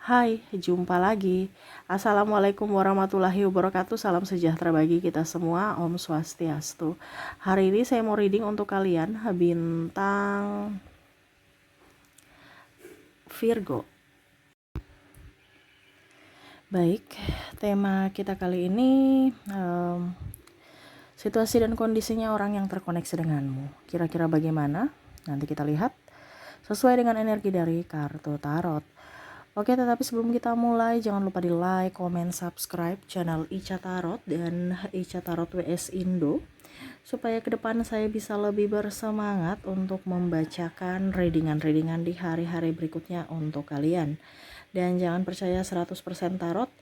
Hai, jumpa lagi. Assalamualaikum warahmatullahi wabarakatuh. Salam sejahtera bagi kita semua. Om Swastiastu. Hari ini saya mau reading untuk kalian bintang Virgo. Baik, tema kita kali ini situasi dan kondisinya orang yang terkoneksi denganmu. Kira-kira bagaimana? Nanti kita lihat sesuai dengan energi dari kartu tarot. Oke, tetapi sebelum kita mulai, jangan lupa di like, comment, subscribe channel Ica Tarot dan Ica Tarot WS Indo, supaya ke depan saya bisa lebih bersemangat untuk membacakan readingan-readingan di hari-hari berikutnya untuk kalian. Dan jangan percaya 100% tarot,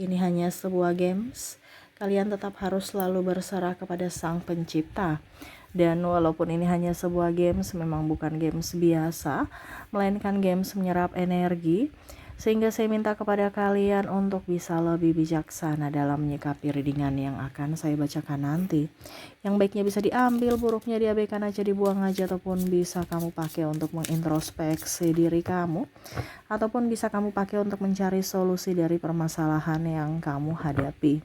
ini hanya sebuah games. Kalian tetap harus selalu berserah kepada Sang Pencipta. Dan walaupun ini hanya sebuah games, memang bukan games biasa, melainkan games menyerap energi, sehingga saya minta kepada kalian untuk bisa lebih bijaksana dalam menyikapi readingan yang akan saya bacakan nanti. Yang baiknya bisa diambil, buruknya diabaikan aja, dibuang aja, ataupun bisa kamu pakai untuk mengintrospeksi diri kamu, ataupun bisa kamu pakai untuk mencari solusi dari permasalahan yang kamu hadapi.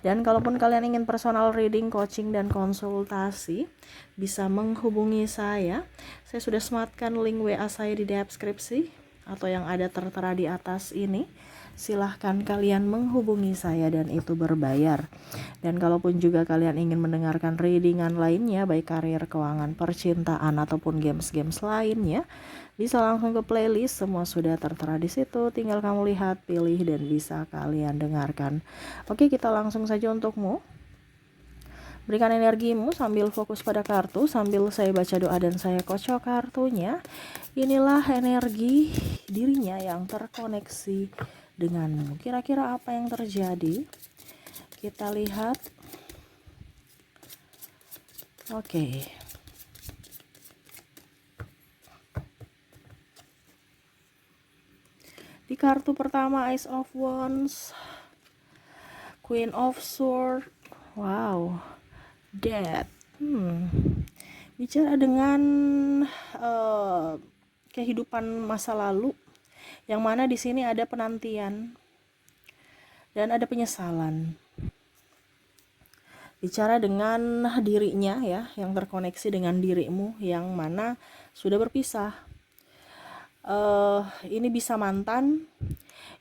Dan kalaupun kalian ingin personal reading, coaching, dan konsultasi, bisa menghubungi saya. Saya sudah sematkan link WA saya di deskripsi atau yang ada tertera di atas ini. Silahkan kalian menghubungi saya dan itu berbayar. Dan kalaupun juga kalian ingin mendengarkan readingan lainnya, baik karir, keuangan, percintaan, ataupun games-games lainnya, bisa langsung ke playlist, semua sudah tertera di situ. Tinggal kamu lihat, pilih, dan bisa kalian dengarkan. Oke, kita langsung saja untukmu. Berikan energimu sambil fokus pada kartu, sambil saya baca doa dan saya kocok kartunya. Inilah energi dirinya yang terkoneksi denganmu. Kira-kira apa yang terjadi? Kita lihat. Oke. Di kartu pertama, Ace of Wands, Queen of Swords, wow, Death. Bicara dengan kehidupan masa lalu, yang mana di sini ada penantian dan ada penyesalan. Bicara dengan dirinya ya, yang terkoneksi dengan dirimu, yang mana sudah berpisah. Ini bisa mantan,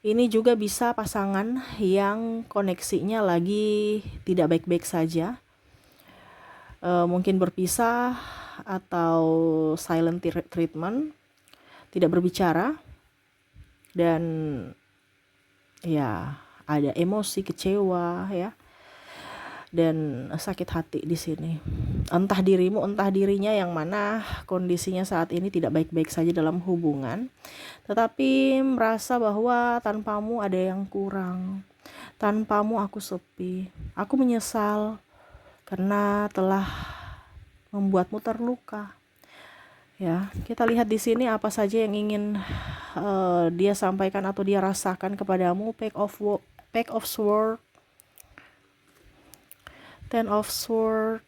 ini juga bisa pasangan yang koneksinya lagi tidak baik-baik saja. Mungkin berpisah atau silent treatment, tidak berbicara, dan ya ada emosi, kecewa ya, dan sakit hati di sini. Entah dirimu, entah dirinya, yang mana kondisinya saat ini tidak baik-baik saja dalam hubungan, tetapi merasa bahwa tanpamu ada yang kurang, tanpamu aku sepi, aku menyesal karena telah membuatmu terluka. Ya, kita lihat di sini apa saja yang ingin dia sampaikan atau dia rasakan kepadamu. Pack of Sword, Ten of Sword,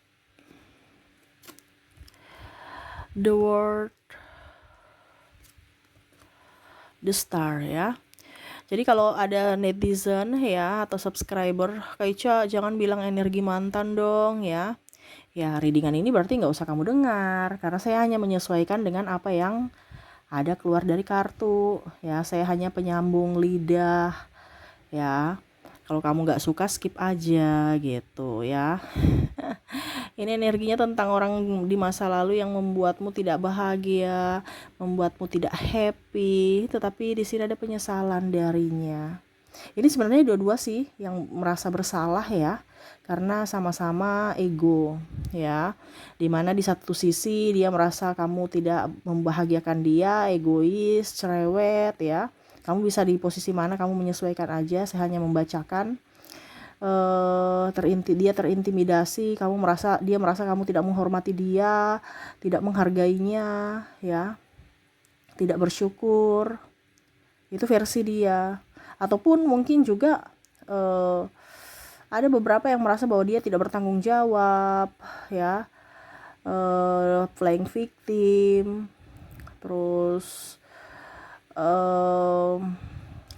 The World, The Star ya. Jadi kalau ada netizen ya atau subscriber, Kak Ica jangan bilang energi mantan dong ya. Ya, readingan ini berarti nggak usah kamu dengar, karena saya hanya menyesuaikan dengan apa yang ada keluar dari kartu. Ya, saya hanya penyambung lidah ya. Kalau kamu nggak suka, skip aja gitu ya. Ini energinya tentang orang di masa lalu yang membuatmu tidak bahagia, membuatmu tidak happy, tetapi di sini ada penyesalan darinya. Ini sebenarnya dua-dua sih yang merasa bersalah ya, karena sama-sama ego ya. Dimana di satu sisi dia merasa kamu tidak membahagiakan dia, egois, cerewet ya. Kamu bisa di posisi mana, kamu menyesuaikan aja. Saya hanya membacakan. Dia terintimidasi, dia merasa kamu tidak menghormati dia, tidak menghargainya ya, tidak bersyukur. Itu versi dia. Ataupun mungkin juga ada beberapa yang merasa bahwa dia tidak bertanggung jawab ya, playing victim, terus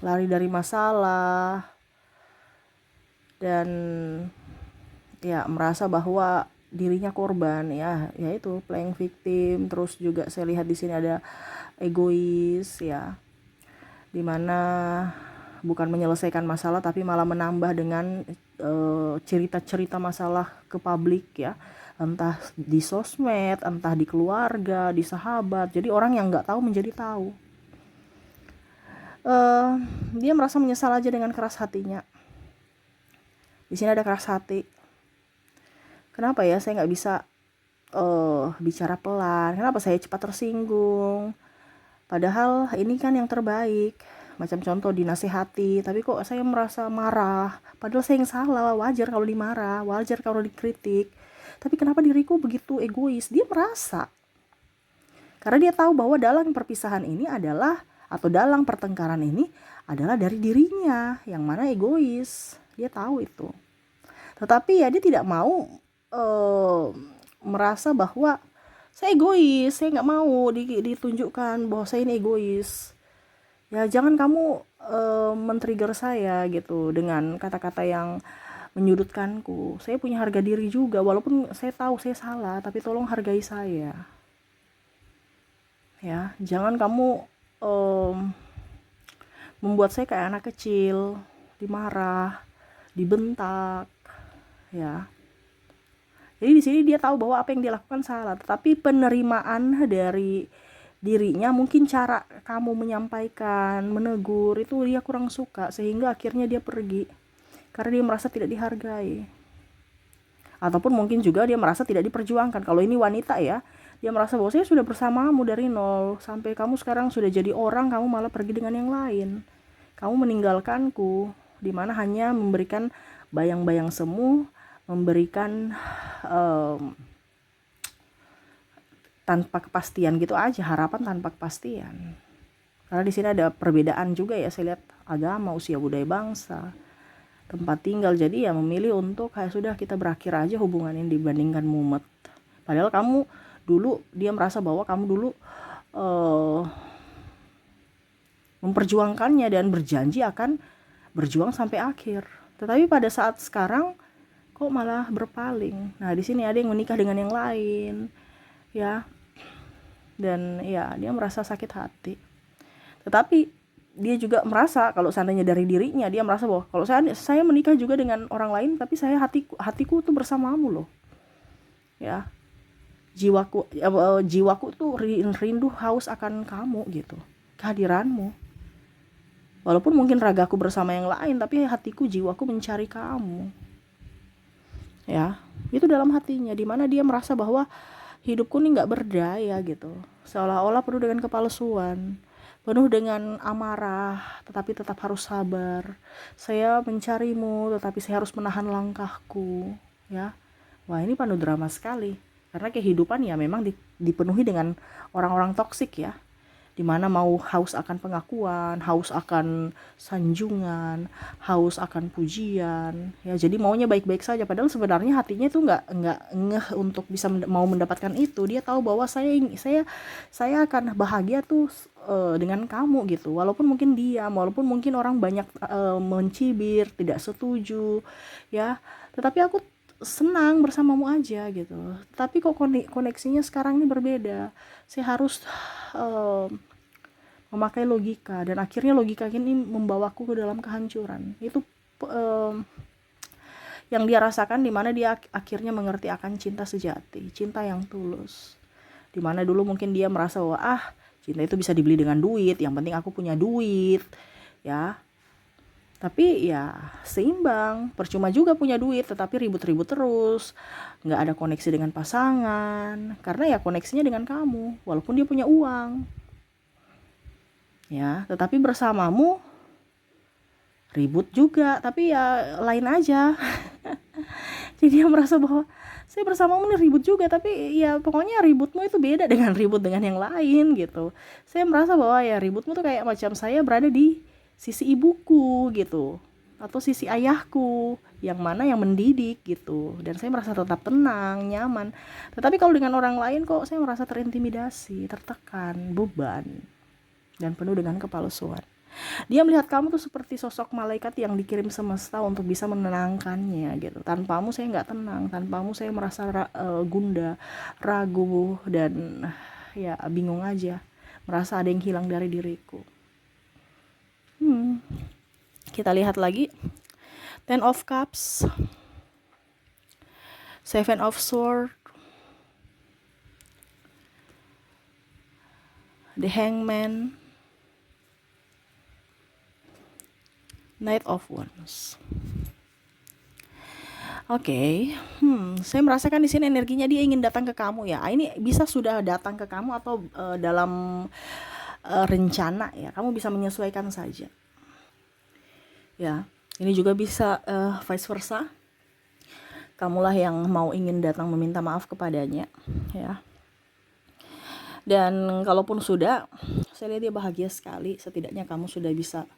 lari dari masalah, dan ya merasa bahwa dirinya korban, ya itu playing victim. Terus juga saya lihat di sini ada egois, ya, dimana bukan menyelesaikan masalah tapi malah menambah dengan cerita-cerita masalah ke publik, ya, entah di sosmed, entah di keluarga, di sahabat. Jadi orang yang nggak tahu menjadi tahu. Dia merasa menyesal aja dengan keras hatinya. Di sini ada keras hati. Kenapa ya saya nggak bisa bicara pelan? Kenapa saya cepat tersinggung? Padahal ini kan yang terbaik. Macam contoh dinasihati, tapi kok saya merasa marah. Padahal saya yang salah. Wajar kalau dimarah, wajar kalau dikritik. Tapi kenapa diriku begitu egois? Dia merasa. Karena dia tahu bahwa dalam perpisahan ini adalah, atau dalam pertengkaran ini adalah dari dirinya yang mana egois. Dia tahu itu. Tetapi ya dia tidak mau merasa bahwa saya egois. Saya nggak mau ditunjukkan bahwa saya ini egois. Ya jangan kamu men-trigger saya gitu dengan kata-kata yang menyudutkanku. Saya punya harga diri juga, walaupun saya tahu saya salah, tapi tolong hargai saya. Ya, jangan kamu membuat saya kayak anak kecil, dimarah, dibentak, ya. Jadi di sini dia tahu bahwa apa yang dia lakukan salah, tetapi penerimaan dari dirinya, mungkin cara kamu menyampaikan, menegur itu dia kurang suka, sehingga akhirnya dia pergi karena dia merasa tidak dihargai. Ataupun mungkin juga dia merasa tidak diperjuangkan. Kalau ini wanita, ya, dia merasa bahwa saya sudah bersamamu dari nol sampai kamu sekarang sudah jadi orang, kamu malah pergi dengan yang lain. Kamu meninggalkanku, dimana hanya memberikan bayang-bayang semu, memberikan tanpa kepastian gitu aja, harapan tanpa kepastian. Karena di sini ada perbedaan juga, ya, saya lihat agama, usia budaya bangsa, tempat tinggal. Jadi ya memilih untuk kayak sudah kita berakhir aja hubungan ini dibandingkan mumet. Padahal kamu dulu, dia merasa bahwa kamu dulu memperjuangkannya dan berjanji akan berjuang sampai akhir. Tetapi pada saat sekarang kok malah berpaling. Nah, di sini ada yang menikah dengan yang lain, ya. Dan ya dia merasa sakit hati. Tetapi dia juga merasa kalau seandainya dari dirinya, dia merasa bahwa kalau saya menikah juga dengan orang lain, tapi saya hatiku tuh bersamamu loh, ya. Jiwaku tuh rindu, haus akan kamu gitu, kehadiranmu. Walaupun mungkin ragaku bersama yang lain, tapi hatiku, jiwaku mencari kamu, ya. Itu dalam hatinya, dimana dia merasa bahwa hidupku nih nggak berdaya gitu, seolah-olah penuh dengan kepalsuan, penuh dengan amarah, tetapi tetap harus sabar. Saya mencarimu, tetapi saya harus menahan langkahku, ya. Wah, ini penuh drama sekali, karena kehidupan ya memang dipenuhi dengan orang-orang toksik, ya, dimana mau haus akan pengakuan, haus akan sanjungan, haus akan pujian, ya. Jadi maunya baik-baik saja, padahal sebenarnya hatinya tuh nggak ngeh untuk bisa mau mendapatkan itu. Dia tahu bahwa saya akan bahagia tuh dengan kamu gitu, walaupun mungkin diam, walaupun mungkin orang banyak mencibir, tidak setuju, ya, tetapi aku senang bersamamu aja gitu. Tapi kok koneksinya sekarang ini berbeda. Saya harus memakai logika, dan akhirnya logika ini membawaku ke dalam kehancuran. Itu yang dia rasakan, dimana dia akhirnya mengerti akan cinta sejati, cinta yang tulus. Dimana dulu mungkin dia merasa bahwa cinta itu bisa dibeli dengan duit, yang penting aku punya duit, ya. Tapi ya seimbang, percuma juga punya duit tetapi ribut-ribut terus, nggak ada koneksi dengan pasangan, karena ya koneksinya dengan kamu, walaupun dia punya uang, ya. Tetapi bersamamu ribut juga, tapi ya lain aja. Jadi dia merasa bahwa saya bersamamu nih ribut juga, tapi ya pokoknya ributmu itu beda dengan ribut dengan yang lain gitu. Saya merasa bahwa ya ributmu tuh kayak macam saya berada di sisi ibuku gitu, atau sisi ayahku, yang mana yang mendidik gitu, dan saya merasa tetap tenang, nyaman. Tetapi kalau dengan orang lain kok saya merasa terintimidasi, tertekan, beban, dan penuh dengan kepalsuan. Dia melihat kamu tuh seperti sosok malaikat yang dikirim semesta untuk bisa menenangkannya gitu. Tanpamu saya nggak tenang, tanpamu saya merasa gundah, ragu, dan ya bingung aja. Merasa ada yang hilang dari diriku. Kita lihat lagi. Ten of Cups, Seven of Swords, The Hangman, Knight of Wands. Oke, saya merasakan di sini energinya dia ingin datang ke kamu ya. Ini bisa sudah datang ke kamu atau dalam rencana ya. Kamu bisa menyesuaikan saja. Ya, ini juga bisa vice versa. Kamulah yang mau ingin datang meminta maaf kepadanya, ya. Dan kalaupun sudah, saya lihat dia bahagia sekali. Setidaknya kamu sudah bisa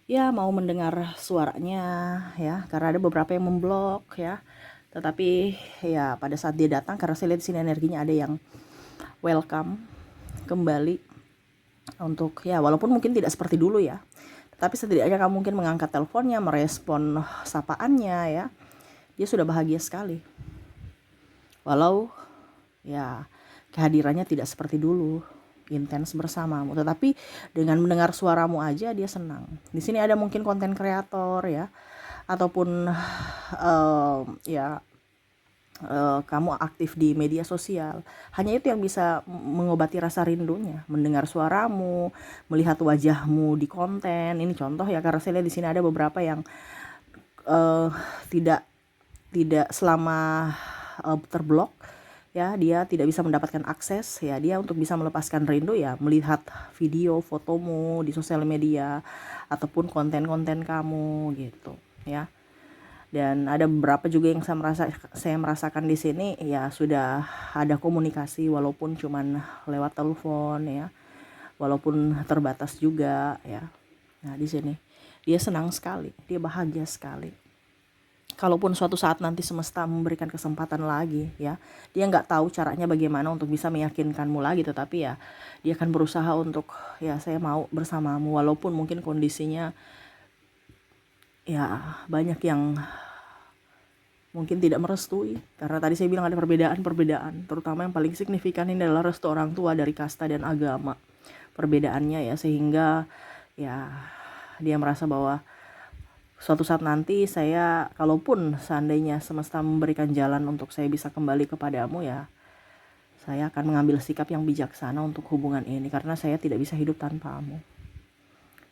ya mau mendengar suaranya ya, karena ada beberapa yang memblok ya. Tetapi ya pada saat dia datang, karena saya lihat di sini energinya ada yang welcome kembali untuk ya walaupun mungkin tidak seperti dulu ya. Tapi setidaknya kamu mungkin mengangkat teleponnya, merespon sapaannya ya. Dia sudah bahagia sekali. Walau ya kehadirannya tidak seperti dulu intens bersamamu, tetapi dengan mendengar suaramu aja dia senang. Di sini ada mungkin konten kreator ya, ataupun kamu aktif di media sosial. Hanya itu yang bisa mengobati rasa rindunya, mendengar suaramu, melihat wajahmu di konten. Ini contoh ya, karena saya lihat di sini ada beberapa yang tidak selama terblok ya, dia tidak bisa mendapatkan akses ya, dia untuk bisa melepaskan rindu ya melihat video fotomu di sosial media ataupun konten-konten kamu gitu ya. Dan ada beberapa juga yang saya merasakan di sini ya sudah ada komunikasi walaupun cuman lewat telepon ya, walaupun terbatas juga ya. Nah di sini dia senang sekali, dia bahagia sekali. Kalaupun suatu saat nanti semesta memberikan kesempatan lagi ya, dia nggak tahu caranya bagaimana untuk bisa meyakinkanmu lagi, tetapi ya dia akan berusaha untuk ya saya mau bersamamu walaupun mungkin kondisinya ya banyak yang mungkin tidak merestui, karena tadi saya bilang ada perbedaan, terutama yang paling signifikan ini adalah restu orang tua dari kasta dan agama perbedaannya ya, sehingga ya dia merasa bahwa suatu saat nanti saya, kalaupun seandainya semesta memberikan jalan untuk saya bisa kembali kepadamu ya, saya akan mengambil sikap yang bijaksana untuk hubungan ini, karena saya tidak bisa hidup tanpamu.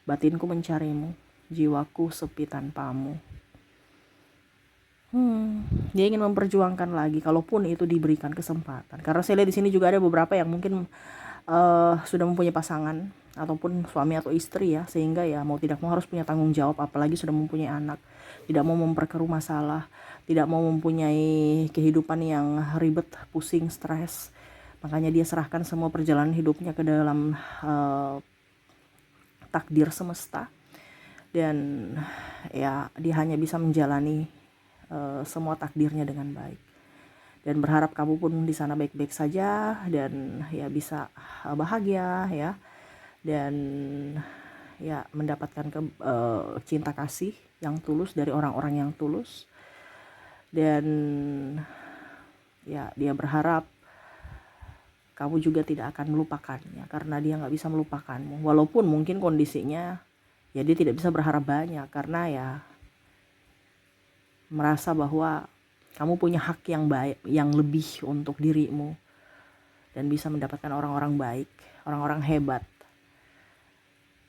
Batinku mencarimu, jiwaku sepi tanpamu. Dia ingin memperjuangkan lagi, kalaupun itu diberikan kesempatan. Karena saya lihat di sini juga ada beberapa yang mungkin sudah mempunyai pasangan ataupun suami atau istri ya, sehingga ya mau tidak mau harus punya tanggung jawab, apalagi sudah mempunyai anak, tidak mau memperkeruh masalah, tidak mau mempunyai kehidupan yang ribet, pusing, stres. Makanya dia serahkan semua perjalanan hidupnya ke dalam takdir semesta, dan ya dia hanya bisa menjalani semua takdirnya dengan baik, dan berharap kamu pun di sana baik-baik saja dan ya bisa bahagia ya, dan ya mendapatkan cinta kasih yang tulus dari orang-orang yang tulus. Dan ya dia berharap kamu juga tidak akan melupakannya, karena dia nggak bisa melupakanmu walaupun mungkin kondisinya ya dia tidak bisa berharap banyak, karena ya merasa bahwa kamu punya hak yang baik, yang lebih untuk dirimu, dan bisa mendapatkan orang-orang baik, orang-orang hebat.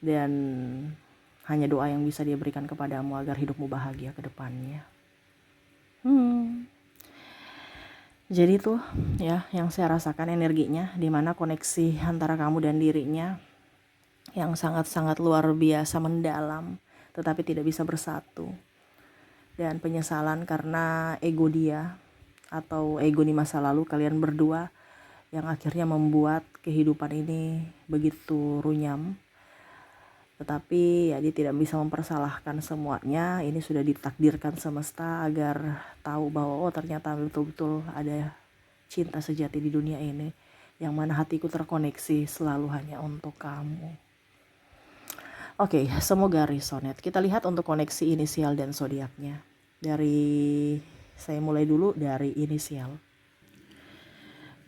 Dan hanya doa yang bisa dia berikan kepadamu agar hidupmu bahagia ke depannya. Jadi tuh ya yang saya rasakan energinya, dimana koneksi antara kamu dan dirinya yang sangat-sangat luar biasa mendalam, tetapi tidak bisa bersatu. Dan penyesalan karena ego dia atau ego di masa lalu kalian berdua yang akhirnya membuat kehidupan ini begitu runyam. Tetapi ya dia tidak bisa mempersalahkan semuanya. Ini sudah ditakdirkan semesta agar tahu bahwa oh ternyata betul-betul ada cinta sejati di dunia ini, yang mana hatiku terkoneksi selalu hanya untuk kamu. Oke, semoga resonate. Kita lihat untuk koneksi inisial dan zodiaknya. Saya mulai dulu dari inisial.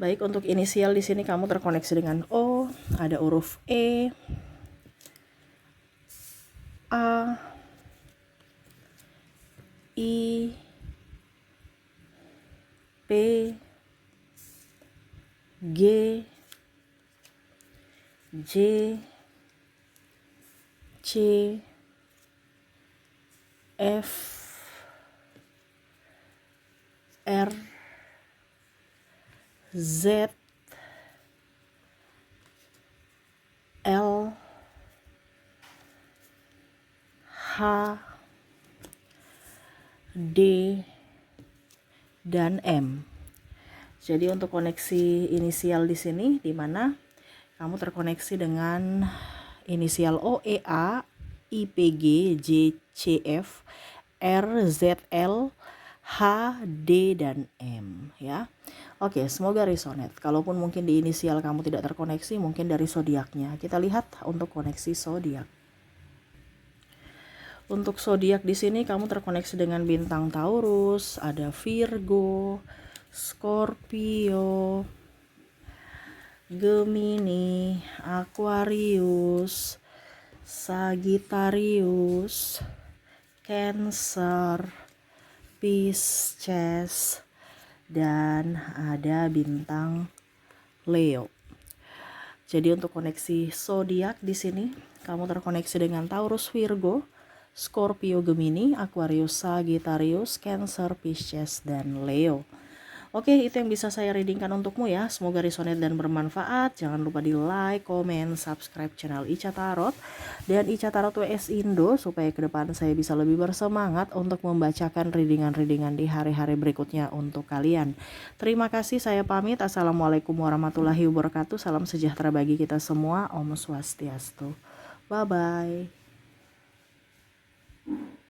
Baik, untuk inisial di sini kamu terkoneksi dengan O, ada huruf E, A, I, P, G, J, C, F, R, Z, L, H, D, dan M. Jadi untuk koneksi inisial di sini di mana kamu terkoneksi dengan inisial O, E, A, I, P, G, J, C, F, R, Z, L, H, D, dan M ya. Oke, semoga resonate. Kalaupun mungkin di inisial kamu tidak terkoneksi, mungkin dari zodiaknya. Kita lihat untuk koneksi zodiak. Untuk zodiak di sini kamu terkoneksi dengan bintang Taurus, ada Virgo, Scorpio, Gemini, Aquarius, Sagittarius, Cancer, Pisces, dan ada bintang Leo. Jadi untuk koneksi zodiak di sini kamu terkoneksi dengan Taurus, Virgo, Scorpio, Gemini, Aquarius, Sagittarius, Cancer, Pisces, dan Leo. Oke, itu yang bisa saya readingkan untukmu ya. Semoga resonate dan bermanfaat. Jangan lupa di like, komen, subscribe channel Ica Tarot dan Ica Tarot WS Indo supaya ke depan saya bisa lebih bersemangat untuk membacakan readingan-readingan di hari-hari berikutnya untuk kalian. Terima kasih, saya pamit. Assalamualaikum warahmatullahi wabarakatuh. Salam sejahtera bagi kita semua. Om Swastiastu. Bye-bye.